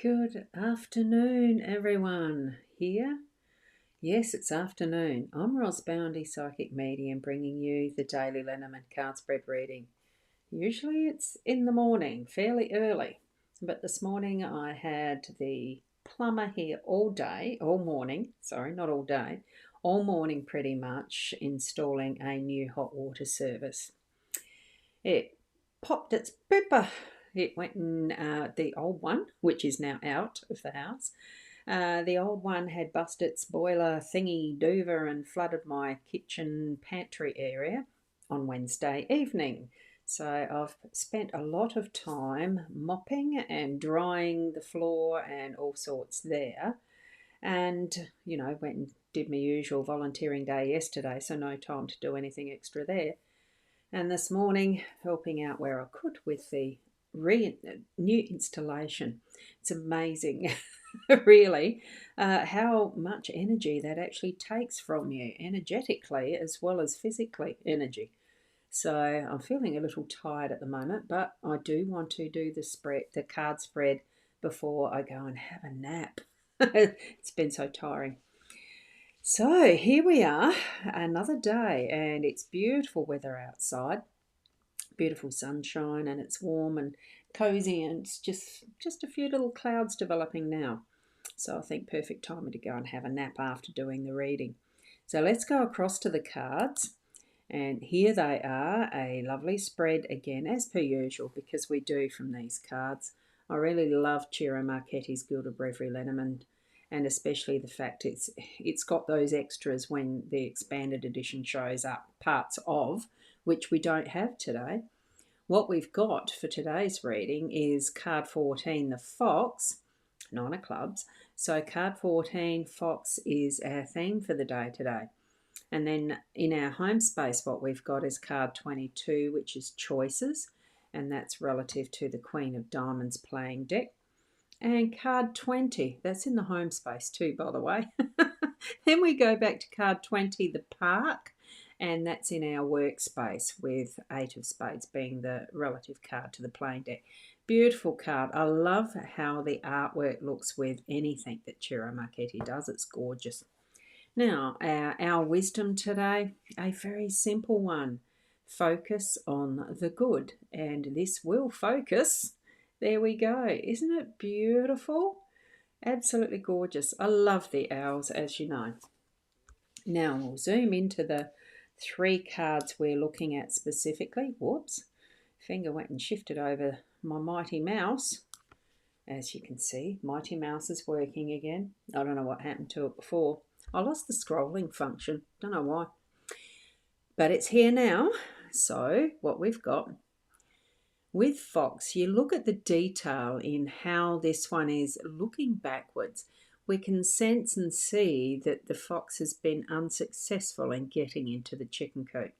Good afternoon, everyone. Here? Yes, it's afternoon. I'm Boundy, psychic medium, bringing you the daily Lenormand card spread reading. Usually it's in the morning, fairly early, but this morning I had the plumber here all day, all morning, sorry, not all day, all morning pretty much, installing a new hot water service. It popped its pipper. It went in the old one, which is now out of the house. The old one had bust its boiler thingy doover and flooded my kitchen pantry area on Wednesday evening. So I've spent a lot of time mopping and drying the floor and all sorts there. And, went and did my usual volunteering day yesterday, so no time to do anything extra there. And this morning, helping out where I could with the new installation. It's amazing, really, how much energy that actually takes from you, energetically as well as physically energy. So I'm feeling a little tired at the moment, but I do want to do the card spread before I go and have a nap. It's been so tiring. So here we are, another day, and it's beautiful weather outside. Beautiful sunshine, and it's warm and cozy, and it's just a few little clouds developing now. So I think perfect time to go and have a nap after doing the reading. So let's go across to the cards. And here they are, a lovely spread again, as per usual, because we do from these cards. I really love Ciro Marchetti's Gilded Breviary Lenormand, and especially the fact it's got those extras when the expanded edition shows up, parts of which we don't have today. What we've got for today's reading is card 14, the Fox, 9 of clubs. So card 14, Fox, is our theme for the day today. And then in our home space, what we've got is card 22, which is choices, and that's relative to the Queen of Diamonds playing deck. And card 20, that's in the home space too, by the way. Then we go back to card 20, the Park, and that's in our workspace, with 8 of spades being the relative card to the playing deck. Beautiful card. I love how the artwork looks with anything that Ciro Marchetti does. It's gorgeous. Now, our wisdom today, a very simple one. Focus on the good, and this will focus. There we go. Isn't it beautiful? Absolutely gorgeous. I love the owls, as you know. Now we'll zoom into the 3 cards we're looking at specifically. Whoops, finger went and shifted over my mighty mouse. As you can see, mighty mouse is working again. I don't know what happened to it before. I lost the scrolling function. Don't know why. But it's here now. So what we've got with Fox, you look at the detail in how this one is looking backwards. We can sense and see that the fox has been unsuccessful in getting into the chicken coop.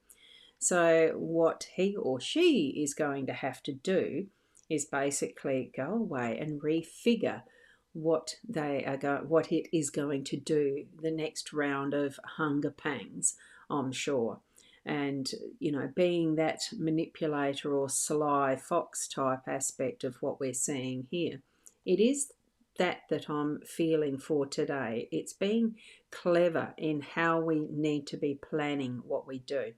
So what he or she is going to have to do is basically go away and refigure what it is going to do the next round of hunger pangs, I'm sure. And, being that manipulator or sly fox type aspect of what we're seeing here, it is that I'm feeling for today. It's being clever in how we need to be planning what we do.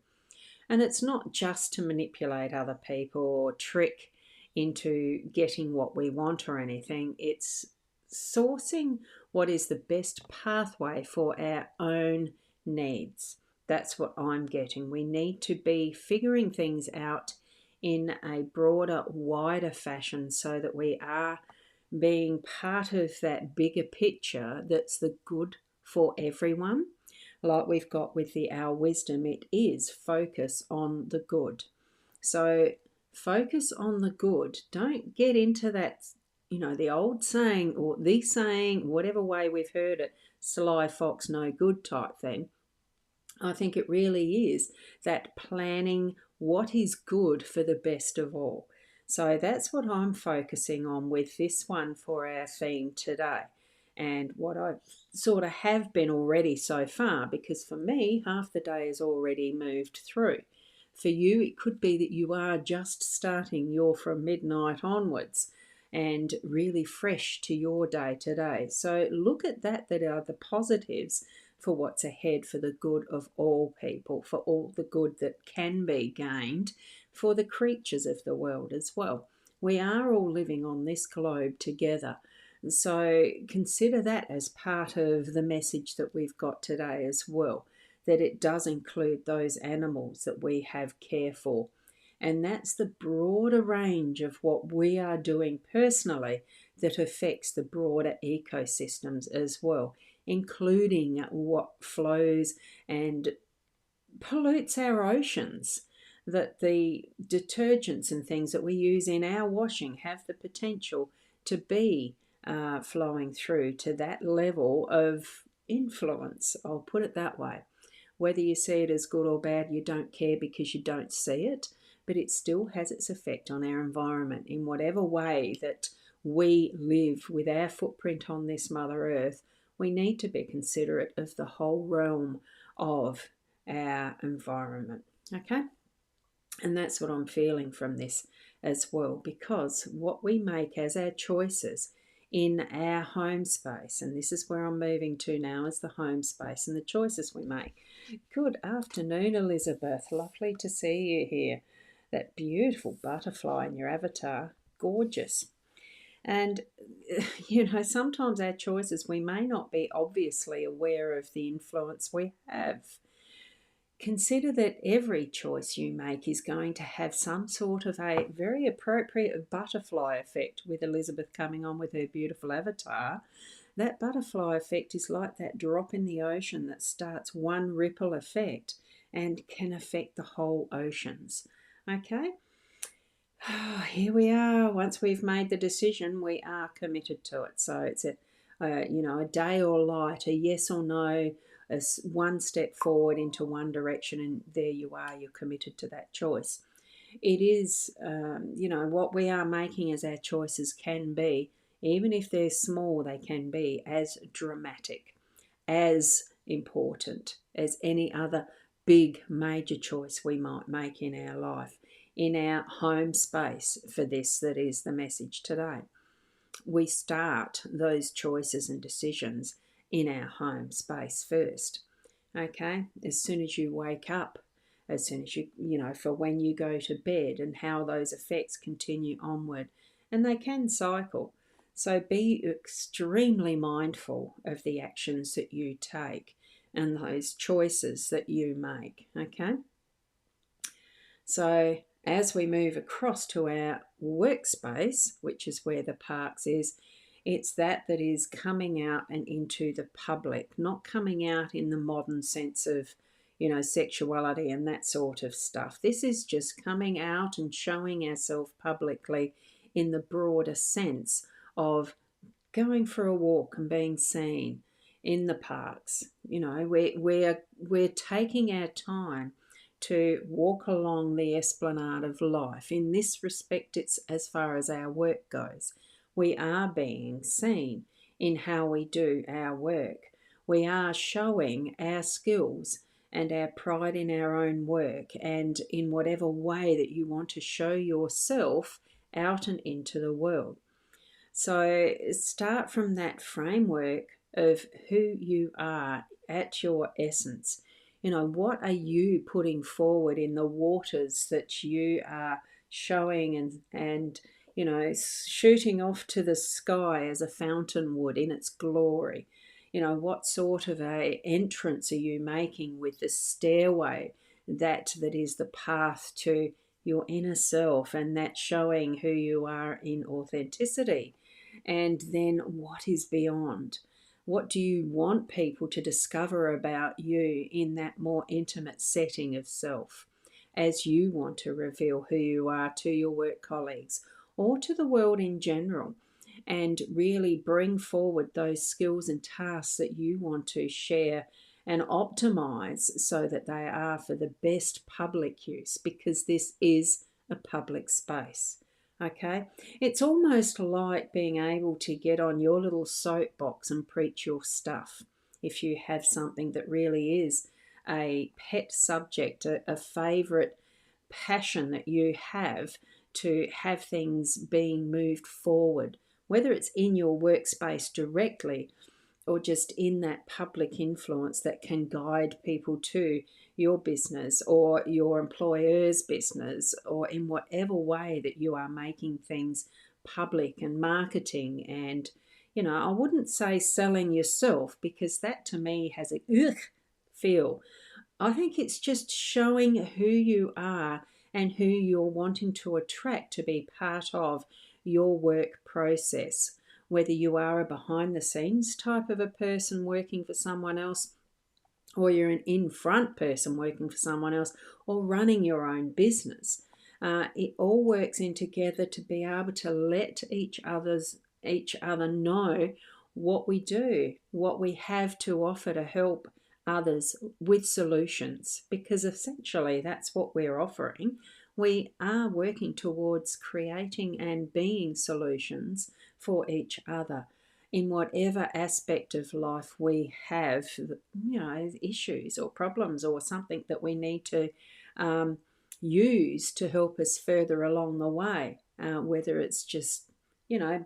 And it's not just to manipulate other people or trick into getting what we want or anything. It's sourcing what is the best pathway for our own needs. That's what I'm getting. We need to be figuring things out in a broader, wider fashion so that we are being part of that bigger picture that's the good for everyone. Like we've got with our wisdom, it is focus on the good. So focus on the good. Don't get into that, the old saying or the saying, whatever way we've heard it, sly fox no good type thing. I think it really is that planning what is good for the best of all. So that's what I'm focusing on with this one for our theme today. And what I sort of have been already so far, because for me, half the day is already moved through. For you, it could be that you are just starting, you're from midnight onwards. and really fresh to your day today. So look at that are the positives for what's ahead, for the good of all people, for all the good that can be gained for the creatures of the world as well. We are all living on this globe together. So consider that as part of the message that we've got today as well, that it does include those animals that we have care for. And that's the broader range of what we are doing personally that affects the broader ecosystems as well, including what flows and pollutes our oceans. That the detergents and things that we use in our washing have the potential to be flowing through to that level of influence. I'll put it that way. Whether you see it as good or bad, you don't care because you don't see it, but it still has its effect on our environment in whatever way that we live with our footprint on this Mother Earth. We need to be considerate of the whole realm of our environment. Okay? And that's what I'm feeling from this as well, because what we make as our choices in our home space, and this is where I'm moving to now, is the home space and the choices we make. Good afternoon, Elizabeth. Lovely to see you here. That beautiful butterfly in your avatar. Gorgeous. And, sometimes our choices, we may not be obviously aware of the influence we have. Consider that every choice you make is going to have some sort of a very appropriate butterfly effect, with Elizabeth coming on with her beautiful avatar. That butterfly effect is like that drop in the ocean that starts one ripple effect and can affect the whole oceans. Okay? Here we are. Once we've made the decision, we are committed to it. So it's a day or light, a yes or no, one step forward into one direction, and there you are. You're committed to that choice. It is, what we are making as our choices can be, even if they're small, they can be as dramatic, as important as any other big major choice we might make in our life, in our home space. For this, that is the message today. We start those choices and decisions in our home space first. Okay, as soon as you wake up, as soon as for when you go to bed, and how those effects continue onward, and they can cycle. So be extremely mindful of the actions that you take and those choices that you make. Okay, so as we move across to our workspace, which is where the parks is, it's that is coming out and into the public, not coming out in the modern sense of, sexuality and that sort of stuff. This is just coming out and showing ourselves publicly in the broader sense of going for a walk and being seen in the parks. We're taking our time to walk along the esplanade of life. In this respect, it's as far as our work goes. We are being seen in how we do our work. We are showing our skills and our pride in our own work, and in whatever way that you want to show yourself out and into the world. So start from that framework of who you are at your essence. What are you putting forward in the waters that you are showing and shooting off to the sky as a fountain would in its glory? What sort of a entrance are you making with the stairway that is the path to your inner self, and that showing who you are in authenticity? And then what is beyond? What do you want people to discover about you in that more intimate setting of self, as you want to reveal who you are to your work colleagues or to the world in general, and really bring forward those skills and tasks that you want to share and optimize so that they are for the best public use, because this is a public space. Okay, it's almost like being able to get on your little soapbox and preach your stuff. If you have something that really is a pet subject, a favourite passion that you have, to have things being moved forward, whether it's in your workspace directly or just in that public influence that can guide people to your business or your employer's business, or in whatever way that you are making things public and marketing. And I wouldn't say selling yourself, because that to me has a ugh feel. I think it's just showing who you are and who you're wanting to attract to be part of your work process. Whether you are a behind the scenes type of a person working for someone else, or you're an in front person working for someone else, or running your own business. It all works in together to be able to let each other know what we do, what we have to offer to help others with solutions, because essentially that's what we're offering. We are working towards creating and being solutions for each other in whatever aspect of life we have, issues or problems or something that we need to use to help us further along the way, whether it's just,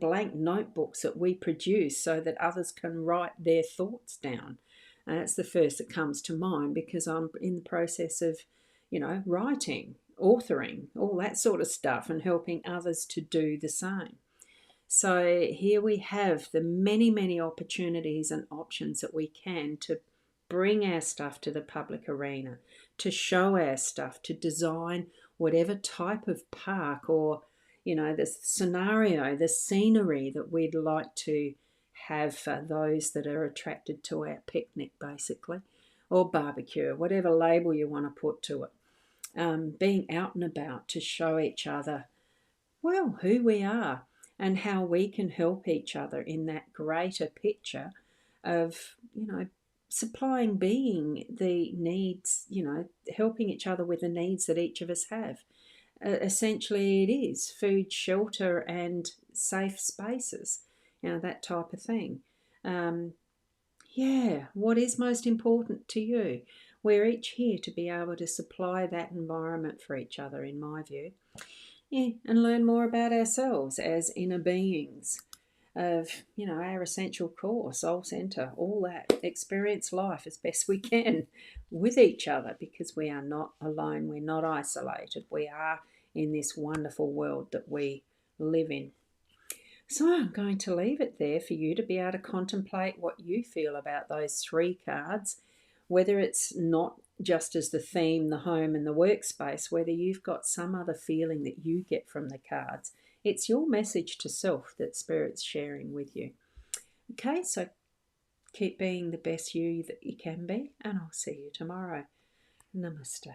blank notebooks that we produce so that others can write their thoughts down. And that's the first that comes to mind, because I'm in the process of, writing, authoring, all that sort of stuff, and helping others to do the same. So here we have the many, many opportunities and options that we can to bring our stuff to the public arena, to show our stuff, to design whatever type of park or, the scenario, the scenery that we'd like to have for those that are attracted to our picnic, basically, or barbecue, whatever label you want to put to it. Being out and about to show each other, well, who we are and how we can help each other in that greater picture of, supplying being the needs, helping each other with the needs that each of us have. Essentially, it is food, shelter, and safe spaces, that type of thing. What is most important to you? We're each here to be able to supply that environment for each other, in my view. And learn more about ourselves as inner beings of, our essential core, soul center, all that. Experience life as best we can with each other, because we are not alone. We're not isolated. We are in this wonderful world that we live in. So I'm going to leave it there for you to be able to contemplate what you feel about those 3 cards, whether it's not just as the theme, the home and the workspace, whether you've got some other feeling that you get from the cards. It's your message to self that Spirit's sharing with you. Okay, so keep being the best you that you can be, and I'll see you tomorrow. Namaste.